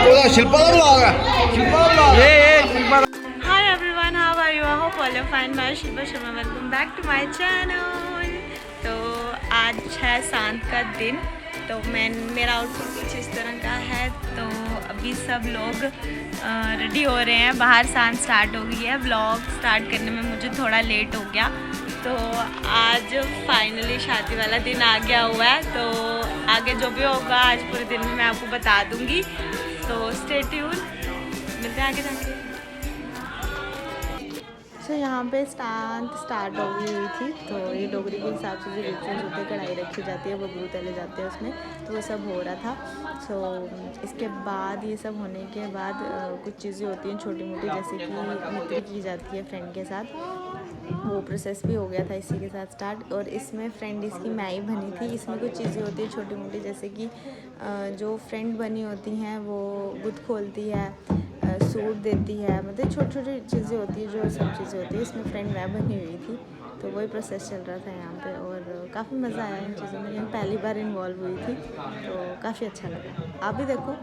Hi everyone, how are you? I hope all are fine. मैं Shilpa Sharma, welcome back to my channel. तो आज है सांत का दिन, तो मेरा आउटफिट कुछ इस तरह का है। तो अभी सब लोग रेडी हो रहे हैं, बाहर सांत स्टार्ट हो गई है। व्लॉग स्टार्ट करने में मुझे थोड़ा लेट हो गया, तो आज फाइनली शादी वाला दिन आ गया हुआ है। तो आगे जो भी होगा आज पूरे दिन में मैं आपको बता दूँगी, तो स्टे ट्यून, मिलते हैं आगे जाके। तो यहाँ पे स्टार्ट हो गई हुई थी। तो ये डोगरी के हिसाब से जो रिचुअल्स होते हैं, कढ़ाई रखी जाती है, बबरू तले जाते हैं उसमें, तो वो सब हो रहा था। सो इसके बाद ये सब होने के बाद कुछ चीज़ें होती हैं छोटी मोटी, जैसे कि मित्र की जाती है फ्रेंड के साथ, वो प्रोसेस भी हो गया था इसी के साथ स्टार्ट। और इसमें फ्रेंड इसकी मैं ही बनी थी। इसमें कुछ चीज़ें होती हैं छोटी मोटी, जैसे कि जो फ्रेंड बनी होती हैं वो गुद खोलती है, सूट देती है, मतलब छोटी छोटी चीज़ें होती है, जो सब चीज़ें होती है। इसमें फ्रेंड मैं बनी हुई थी, तो वही प्रोसेस चल रहा था यहाँ पे। और काफ़ी मज़ा आया इन चीज़ों में, मैं पहली बार इन्वॉल्व हुई थी, तो काफ़ी अच्छा लगा। आप भी देखो।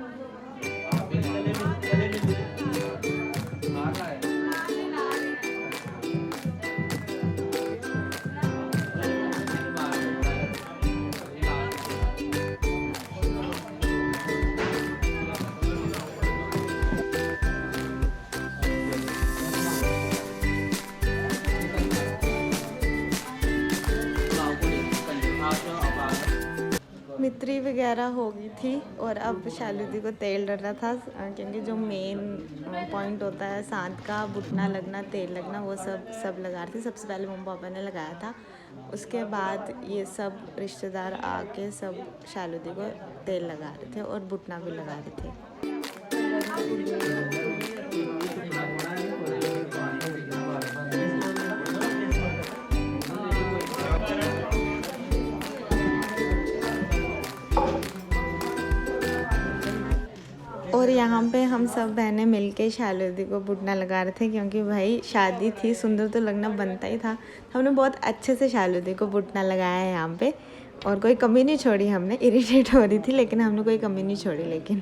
मित्री वगैरह हो गई थी, और अब शालूदी को तेल डलना था, क्योंकि जो मेन पॉइंट होता है सांत का, बुटना लगना, तेल लगना, वो सब लगा रहे थे। सबसे पहले मम्मी पापा ने लगाया था, उसके बाद ये सब रिश्तेदार आके सब शालूदी को तेल लगा रहे थे और बुटना भी लगा रहे थे। और यहाँ पे हम सब बहनें मिलके शालूदी को बुटना लगा रहे थे, क्योंकि भाई शादी थी, सुंदर तो लगना बनता ही था। हमने बहुत अच्छे से शालूदी को बुटना लगाया है यहाँ पे, और कोई कमी नहीं छोड़ी हमने। इरिटेट हो रही थी लेकिन हमने कोई कमी नहीं छोड़ी। लेकिन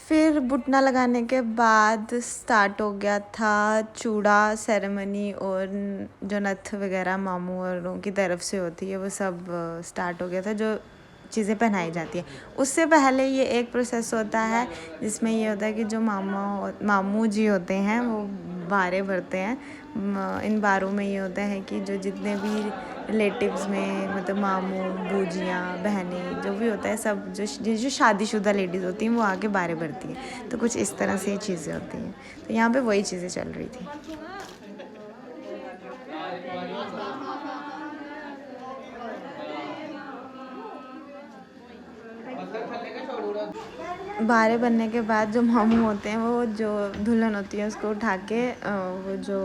फिर बुटना लगाने के बाद स्टार्ट हो गया था चूड़ा सेरेमनी, और जो नथ वगैरह मामू औरों की तरफ से होती है वो सब स्टार्ट हो गया था, जो चीज़ें पहनाई जाती है। उससे पहले ये एक प्रोसेस होता है जिसमें ये होता है कि जो मामू जी होते हैं वो बारे भरते हैं। इन बारों में ये होता है कि जो जितने भी रिलेटिव्स में, मतलब मामू, बूजियाँ, बहनें, जो भी होता है, सब जो शादीशुदा लेडीज़ होती हैं वो आके बारे भरती हैं। तो कुछ इस तरह से ये चीज़ें होती हैं। तो यहाँ पे वही चीज़ें चल रही थी। बारे बनने के बाद जो मामू होते हैं, वो जो दुल्हन होती है उसको उठा के वो जो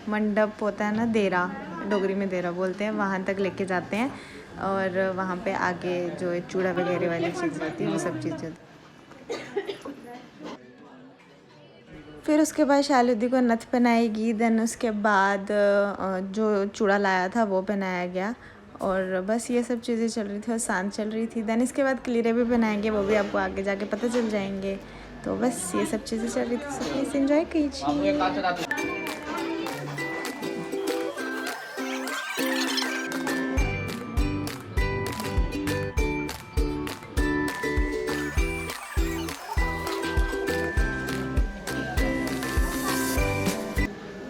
मंडप होता है ना, देरा, डोगरी में देरा बोलते हैं, वहाँ तक लेके जाते हैं। और वहाँ पे आगे जो चूड़ा वगैरह वाली चीज़ होती है वो सब चीज़ें होती है। फिर उसके बाद शालूदी को नथ पहनाएगी, देन उसके बाद जो चूड़ा लाया था वो पहनाया गया, और बस ये सब चीज़ें चल रही थी और सांत चल रही थी। देन इसके बाद क्लीरे भी पहनाएंगे, वो भी आपको आगे जाके पता चल जाएंगे। तो बस ये सब चीज़ें चल रही थी, सब प्लीज़ एंजॉय कीजिए।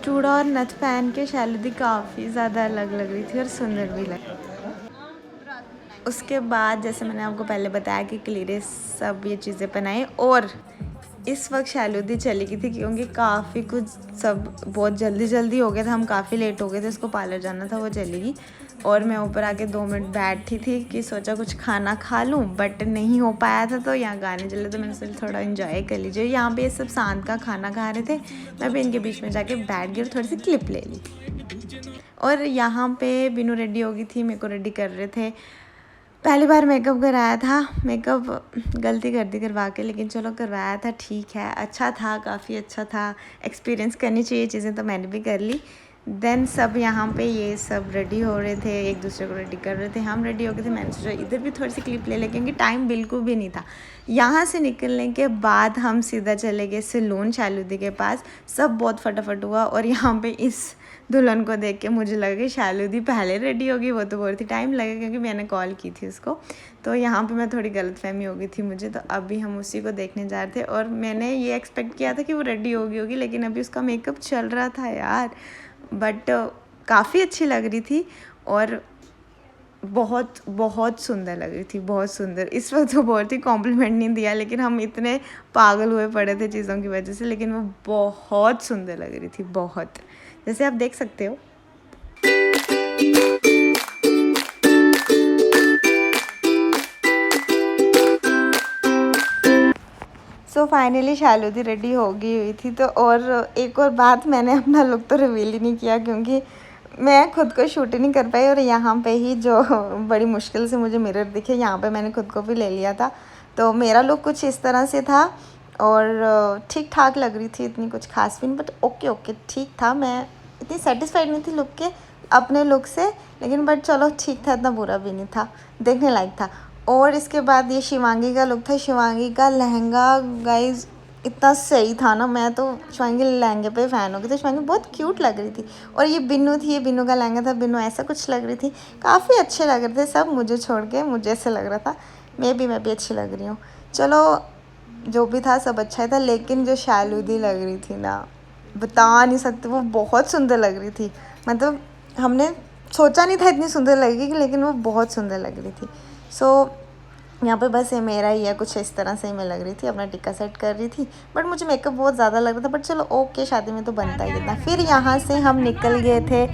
चूड़ा और नथ पहन के शालूदी काफ़ी ज़्यादा अलग लग रही थी और सुंदर भी लग। उसके बाद जैसे मैंने आपको पहले बताया कि क्लीरे सब ये चीज़ें पहनाई, और इस वक्त शालूदी चली गई थी क्योंकि काफ़ी कुछ सब बहुत जल्दी हो गया था, हम काफ़ी लेट हो गए थे, उसको पार्लर जाना था, वो चली गई। और मैं ऊपर आके 2 मिनट बैठी थी कि सोचा कुछ खाना खा लूँ, बट नहीं हो पाया था। तो यहाँ गाने चले, तो मैंने सोचा थोड़ा इन्जॉय कर लीजिए। यहाँ पे ये सब सांत का खाना खा रहे थे, मैं भी इनके बीच में जाके बैठ गई और थोड़ी सी क्लिप ले ली। और यहाँ पे बिनू रेडी हो गई थी, मेरे को रेडी कर रहे थे। पहली बार मेकअप कराया था, मेकअप गलती कर दी करवा के, लेकिन चलो करवाया था, ठीक है, अच्छा था, काफ़ी अच्छा था। एक्सपीरियंस करनी चाहिए चीज़ें, तो मैंने भी कर ली। देन सब यहाँ पे ये सब रेडी हो रहे थे, एक दूसरे को रेडी कर रहे थे, हम रेडी हो गए थे। मैंने सोचा इधर भी थोड़ी सी क्लिप ले क्योंकि टाइम बिल्कुल भी नहीं था। यहाँ से निकलने के बाद हम सीधा चले गए सैलून शालूदी के पास। सब बहुत फटाफट हुआ, और यहाँ पे इस दुल्हन को देख के मुझे लगा कि शालूदी पहले रेडी होगी। वो तो बोल रही थी टाइम लगेगा, क्योंकि मैंने कॉल की थी उसको। तो यहाँ पे मैं थोड़ी गलतफहमी हो गई थी मुझे। तो अभी हम उसी को देखने जा रहे थे, और मैंने ये एक्सपेक्ट किया था कि वो रेडी होगी, लेकिन अभी उसका मेकअप चल रहा था यार। बट काफ़ी अच्छी लग रही थी, और बहुत बहुत सुंदर लग रही थी, बहुत सुंदर। इस वक्त तो बहुत ही कॉम्प्लीमेंट नहीं दिया, लेकिन हम इतने पागल हुए पड़े थे चीज़ों की वजह से। लेकिन वो बहुत सुंदर लग रही थी, बहुत, जैसे आप देख सकते हो। सो फाइनली शालूदी रेडी हो गई हुई थी। तो और एक और बात, मैंने अपना लुक तो रिवील ही नहीं किया, क्योंकि मैं खुद को शूट ही नहीं कर पाई। और यहाँ पे ही जो बड़ी मुश्किल से मुझे मिरर दिखे, यहाँ पे मैंने खुद को भी ले लिया था। तो मेरा लुक कुछ इस तरह से था, और ठीक ठाक लग रही थी, इतनी कुछ खास भी नहीं, बट ओके ओके ठीक था। मैं इतनी सेटिस्फाइड नहीं थी लुक के, अपने लुक से, लेकिन बट चलो ठीक था, इतना बुरा भी नहीं था, देखने लायक था। और इसके बाद ये शिवांगी का लुक था। शिवांगी का लहंगा गाइज इतना सही था ना, मैं तो शिवांगी लहंगे पे फ़ैन हो गई थी। शिवांगी बहुत क्यूट लग रही थी। और ये बिन्नू थी, ये बिन्नू का लहंगा था, बिन्नू ऐसा कुछ लग रही थी। काफ़ी अच्छे लग रहे थे सब, मुझे छोड़ के। मुझे ऐसे लग रहा था मैं भी अच्छी लग रही हूँ। चलो जो भी था सब अच्छा ही था, लेकिन जो शालूदी लग रही थी ना, बता नहीं सकते, वो बहुत सुंदर लग रही थी। मतलब हमने सोचा नहीं था इतनी सुंदर लगेगी, लेकिन वो बहुत सुंदर लग रही थी। सो यहाँ पे बस ये मेरा ही है, कुछ इस तरह से ही मैं लग रही थी, अपना टिक्का सेट कर रही थी। बट मुझे मेकअप बहुत ज़्यादा लग रहा था, बट चलो ओके, शादी में तो बनता ही इतना। फिर यहाँ से हम निकल गए थे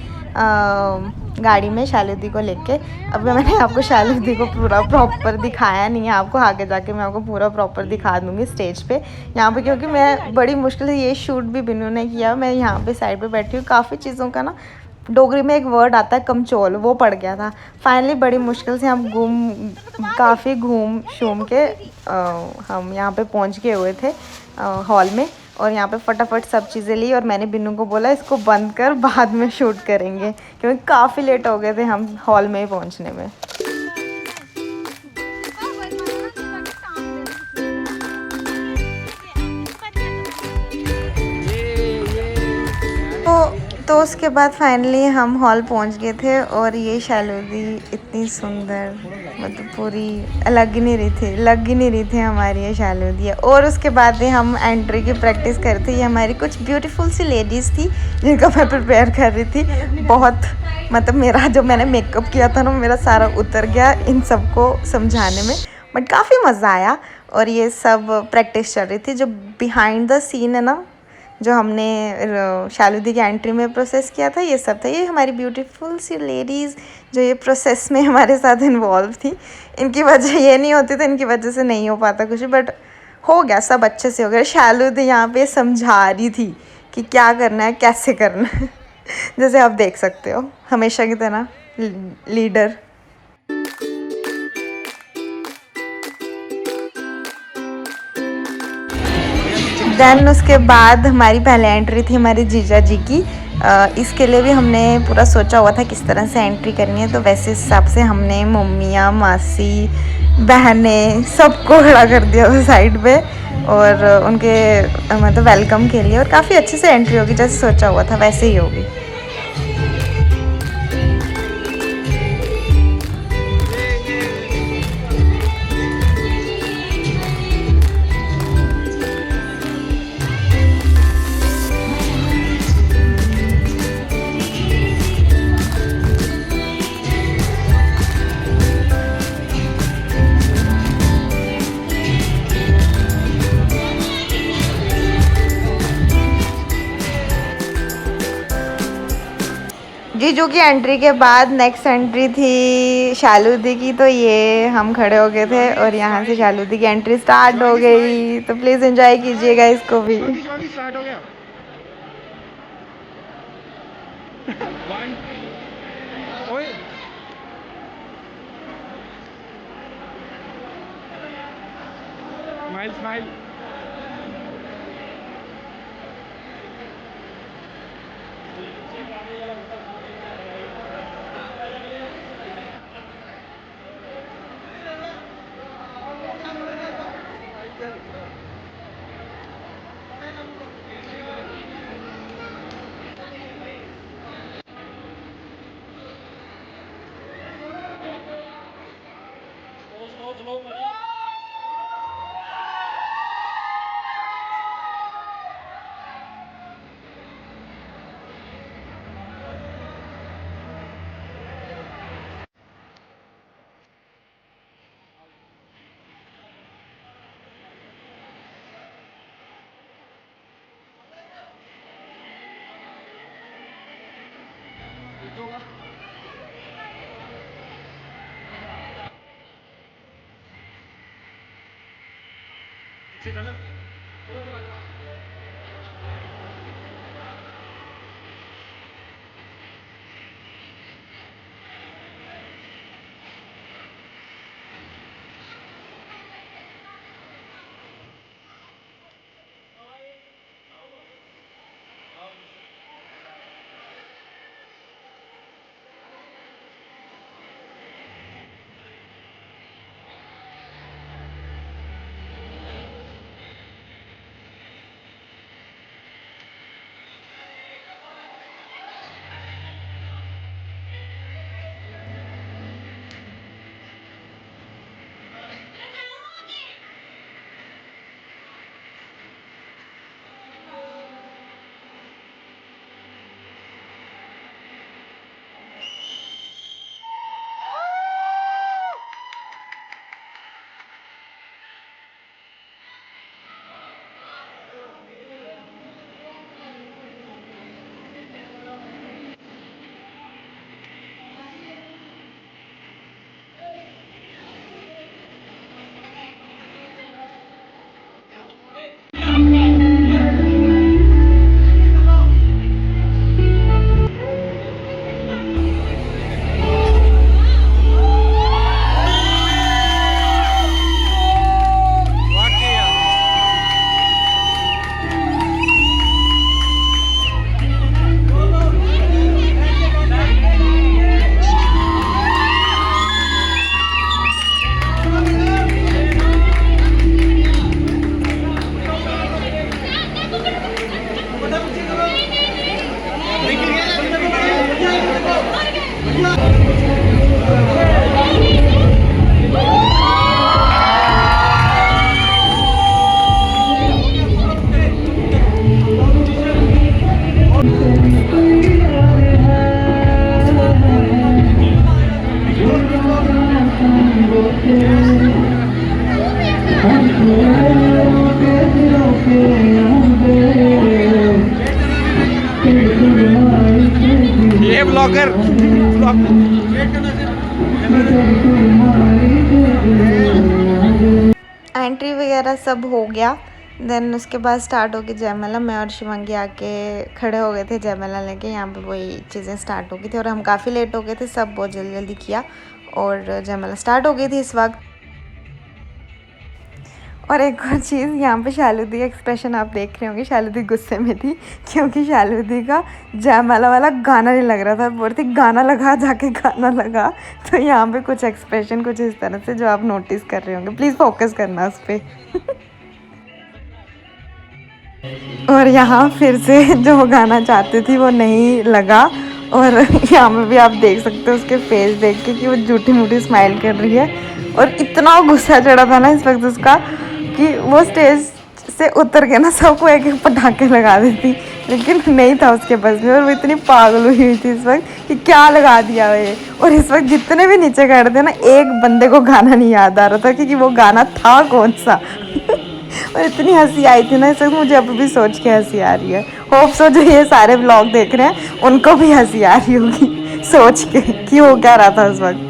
गाड़ी में शालूदी को लेके। अब मैंने आपको शालूदी को पूरा प्रॉपर दिखाया नहीं है, आपको आगे जाके मैं आपको पूरा प्रॉपर दिखा दूँगी स्टेज पे। यहाँ पे क्योंकि मैं बड़ी मुश्किल से ये शूट भी बिन्नू ने किया, मैं यहाँ पे साइड पे बैठी हूँ। काफ़ी चीज़ों का ना डोगरी में एक वर्ड आता है कमचोल, वो पड़ गया था। फाइनली बड़ी मुश्किल से हम काफ़ी घूम शूम के हम यहाँ पे पहुँच गए हुए थे हॉल में। और यहाँ पे फटाफट सब चीज़ें ली, और मैंने बिन्नू को बोला इसको बंद कर, बाद में शूट करेंगे, क्योंकि काफ़ी लेट हो गए थे हम हॉल में ही पहुँचने में। तो उसके बाद फाइनली हम हॉल पहुंच गए थे। और ये शालूदी इतनी सुंदर, मतलब पूरी लग ही नहीं रही थी, लग ही नहीं रही थी हमारी ये शालूदी। और उसके बाद हम एंट्री की प्रैक्टिस कर रहे थे। ये हमारी कुछ ब्यूटीफुल सी लेडीज़ थी जिनका मैं प्रिपेयर कर रही थी। बहुत मतलब मेरा जो मैंने मेकअप किया था ना, मेरा सारा उतर गया इन सबको समझाने में, बट काफ़ी मज़ा आया। और ये सब प्रैक्टिस चल रही थी। जो बिहाइंड द सीन है ना, जो हमने शालूदी की एंट्री में प्रोसेस किया था, ये सब था। ये हमारी ब्यूटीफुल सी लेडीज़ जो ये प्रोसेस में हमारे साथ इन्वॉल्व थी, इनकी वजह ये नहीं होती तो इनकी वजह से नहीं हो पाता कुछ, बट हो गया, सब अच्छे से हो गया। शालूदी यहाँ पे समझा रही थी कि क्या करना है, कैसे करना है जैसे आप देख सकते हो, हमेशा की तरह लीडर। देन उसके बाद हमारी पहले एंट्री थी हमारे जीजा जी की। इसके लिए भी हमने पूरा सोचा हुआ था किस तरह से एंट्री करनी है। तो वैसे हिसाब से हमने मम्मियाँ, मासी, बहनें सबको खड़ा कर दिया था साइड पे, और उनके मतलब वेलकम के लिए। और काफ़ी अच्छे से एंट्री होगी, जैसे सोचा हुआ था वैसे ही होगी। जीजू की एंट्री के बाद नेक्स्ट एंट्री थी शालूदी की। तो ये हम खड़े हो गए थे, और यहाँ से शालूदी की एंट्री स्टार्ट हो गई। तो प्लीज़ एंजॉय कीजिएगा इसको भी। स्टार्ट हो गया। Smile smile. ये ब्लॉगर एंट्री वगैरह सब हो गया। देन उसके बाद स्टार्ट हो गई जयमाला। मैं और शिवांगी आके खड़े हो गए थे जयमाला लेके। यहाँ पे वही चीज़ें स्टार्ट हो गई थी और हम काफ़ी लेट हो गए थे, सब बहुत जल्दी जल्दी किया और जयमाला स्टार्ट हो गई थी इस वक्त। और एक और चीज़, यहाँ पे शालूदी का एक्सप्रेशन आप देख रहे होंगे। शालूदी गुस्से में थी क्योंकि शालूदी का जयमाला वाला गाना नहीं लग रहा था। बोल रही थी गाना लगा, जाके गाना लगा। तो यहाँ पे कुछ एक्सप्रेशन कुछ इस तरह से जो आप नोटिस कर रहे होंगे, प्लीज़ फोकस करना उस पर। और यहाँ फिर से जो वो गाना चाहती थी वो नहीं लगा। और यहाँ पे भी आप देख सकते हो उसके फेस देख के कि वो झूठी मूठी स्माइल कर रही है। और इतना गुस्सा चढ़ा था ना इस वक्त उसका कि वो स्टेज से उतर के ना सबको एक एक पटाखे लगा देती, लेकिन नहीं था उसके बस में। और वो इतनी पागल हुई थी इस वक्त कि क्या लगा दिया ये। और इस वक्त जितने भी नीचे खड़े थे ना, एक बंदे को गाना नहीं याद आ रहा था कि वो गाना था कौन सा। और इतनी हंसी आई थी ना इस वक्त, मुझे अब भी सोच के हंसी आ रही है। होप सो जो ये सारे व्लॉग देख रहे हैं उनको भी हंसी आ रही होगी सोच के कि वो क्या रहा था उस वक्त।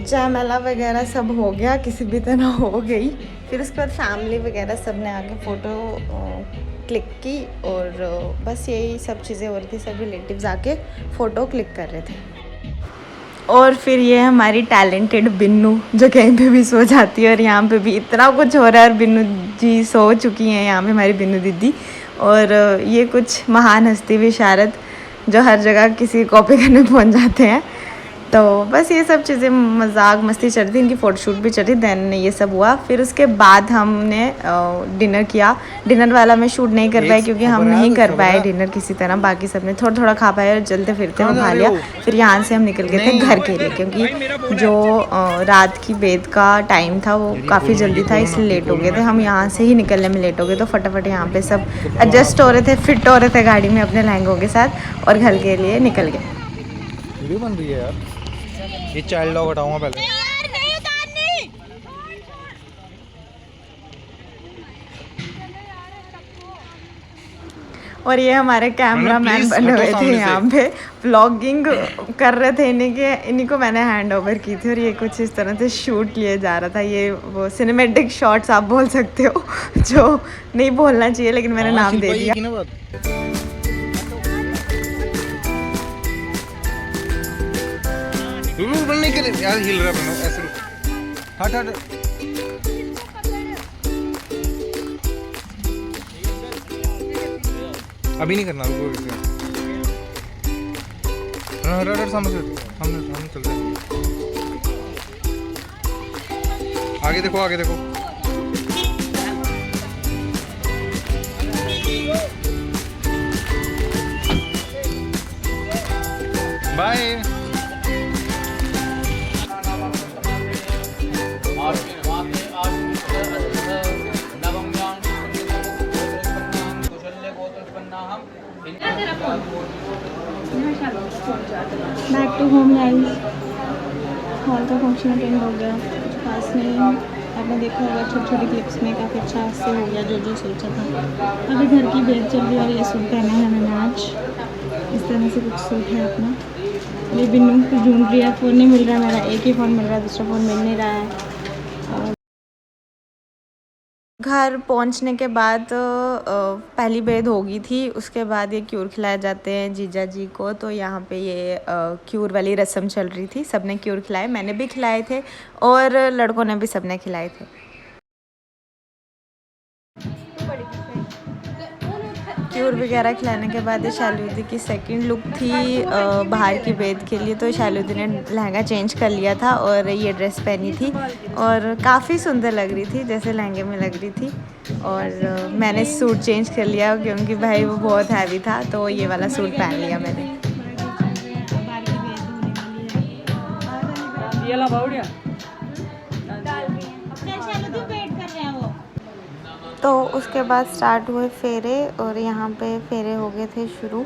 जयमाला वगैरह सब हो गया, किसी भी तरह हो गई। फिर उसके बाद फैमिली वगैरह सब ने आके फ़ोटो क्लिक की और बस यही सब चीज़ें हो रही थी। सब रिलेटिव्स आके फ़ोटो क्लिक कर रहे थे। और फिर ये हमारी टैलेंटेड बिन्नू जो कहीं पे भी सो जाती है, और यहाँ पे भी इतना कुछ हो रहा है और बिन्नू जी सो चुकी हैं यहाँ पे, हमारी बिन्नू दीदी। और ये कुछ महान हस्ती विशारद जो हर जगह किसी कॉपी करने पहुँच जाते हैं। तो बस ये सब चीज़ें मजाक मस्ती चल रही थी, इनकी फ़ोटोशूट भी चल रही। देन ये सब हुआ। फिर उसके बाद हमने डिनर किया। डिनर वाला मैं शूट नहीं कर पाई क्योंकि हम नहीं कर पाए डिनर किसी तरह। बाकी सब ने थोड़ा थोड़ा खा पाया और चलते फिरते वो खा लिया। फिर यहाँ से हम निकल गए थे घर के लिए, क्योंकि जो रात की बेद का टाइम था वो काफ़ी जल्दी था, इसलिए लेट हो गए थे। हम यहाँ से ही निकलने में लेट हो गए, तो फटाफट यहाँ पे सब एडजस्ट हो रहे थे, फिट हो रहे थे गाड़ी में अपने लहंगों के साथ, और घर के लिए निकल गए। वीडियो बन रही है यार। ये चाइल्ड लॉक हटाऊंगा पहले। और ये हमारे कैमरामैन बने हुए थे यहाँ पे, व्लॉगिंग कर रहे थे। इन्हीं को मैंने हैंड ओवर की थी, और ये कुछ इस तरह से शूट लिए जा रहा था। ये वो सिनेमैटिक शॉट्स आप बोल सकते हो, जो नहीं बोलना चाहिए लेकिन मैंने नाम दे दिया। नहीं करे यार, हिल रहा है ऐसे। हट हट। अभी नहीं करना, रुको ऐसे। हट हट, सामने चलते हैं। आगे देखो, आगे देखो। Bye. Back to home guys. Hall का फंक्शन अटेंड हो गया, कुछ खास नहीं। आपने देखा होगा छोटी छोटी क्लिप्स में, काफ़ी अच्छा से हो गया जो सोचा था। अभी घर की बेद चल रही है और ये सूट पहना है मैंने आज। इस तरह से कुछ सूट है अपना। ये बिन्नू को ढूंढ रही है, फ़ोन नहीं मिल रहा है मेरा। एक ही फ़ोन मिल रहा है, दूसरा फ़ोन मिल नहीं रहा है। घर पहुंचने के बाद पहली बेद हो गई थी। उसके बाद ये क्यूर खिलाए जाते हैं जीजा जी को। तो यहाँ पे ये क्यूर वाली रस्म चल रही थी। सबने क्यूर खिलाए, मैंने भी खिलाए थे और लड़कों ने भी सबने खिलाए थे। क्यूर वगैरह खिलाने के बाद शालूदी की सेकंड लुक थी बाहर की बेद के लिए। तो शालूदी ने लहंगा चेंज कर लिया था और ये ड्रेस पहनी थी, और काफ़ी सुंदर लग रही थी, जैसे लहंगे में लग रही थी। और मैंने सूट चेंज कर लिया क्योंकि भाई वो बहुत हैवी था, तो ये वाला सूट पहन लिया मैंने। तो उसके बाद स्टार्ट हुए फेरे, और यहाँ पे फेरे हो गए थे शुरू।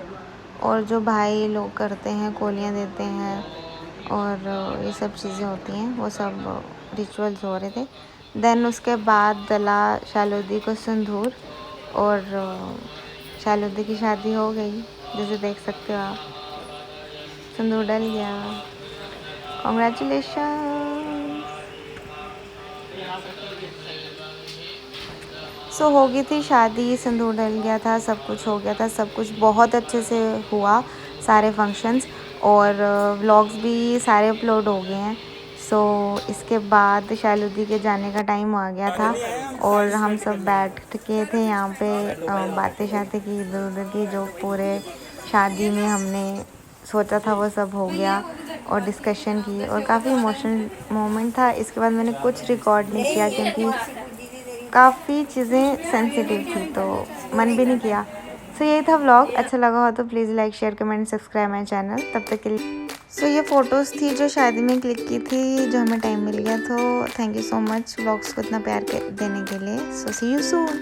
और जो भाई लोग करते हैं, कोलियाँ देते हैं और ये सब चीज़ें होती हैं, वो सब रिचुअल्स हो रहे थे। देन उसके बाद डला शालूदी को सिंदूर, और शालूदी की शादी हो गई, जैसे देख सकते हो आप। सिंदूर डल गया। कॉन्ग्रेचुलेशन। सो हो गई थी शादी, सिंदूर डल गया था, सब कुछ हो गया था, सब कुछ बहुत अच्छे से हुआ, सारे फंक्शंस। और व्लॉग्स भी सारे अपलोड हो गए हैं। सो इसके बाद शालूदी के जाने का टाइम आ गया था, और हम सब बैठ के थे यहाँ पे, बातें शातें की इधर उधर की, जो पूरे शादी में हमने सोचा था वो सब हो गया, और डिस्कशन की, और काफ़ी इमोशनल मोमेंट था। इसके बाद मैंने कुछ रिकॉर्ड नहीं किया क्योंकि काफ़ी चीज़ें सेंसिटिव थी, तो मन भी नहीं किया। सो यही था व्लॉग। अच्छा लगा हो तो please like share comment subscribe my channel. तब तक के लिए सो ये फ़ोटोज़ थी जो शादी में क्लिक की थी, जो हमें टाइम मिल गया। तो thank you so much vlogs को इतना प्यार देने के लिए। सो सी यू सून।